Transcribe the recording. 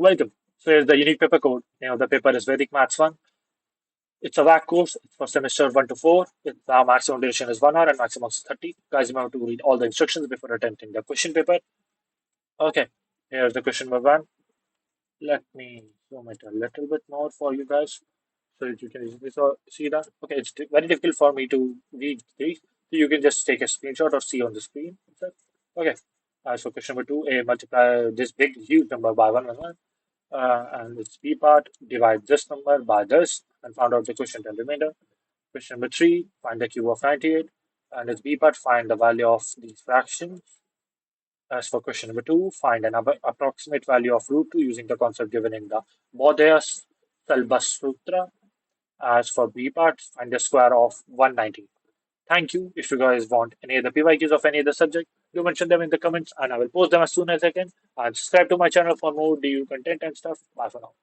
Welcome. So here's the unique paper code. Name of the paper is Vedic Maths 1. It's a VAC course. It's for semester 1 to 4. Our maximum duration is 1 hour and maximum is 30. Guys, remember to read all the instructions before attempting the question paper. Okay, here's the question number 1. Let me zoom it a little bit more for you guys so that you can easily see that. Okay, it's very difficult for me to read these. So you can just take a screenshot or see on the screen. Okay, so question number 2, a multiply this big huge number by 1 and its b part, divide this number by this and find out the quotient and remainder. Question number 3, find the cube of 98 and its b part, find the value of these fractions. As for question number 2, find an approximate value of root 2 using the concept given in the Bodhya's syllabus sutra. As for b part, find the square of 190. Thank you. If you guys want any other PYQs of any other subject, do mention them in the comments and I will post them as soon as I can. And subscribe to my channel for more DU content and stuff. Bye for now.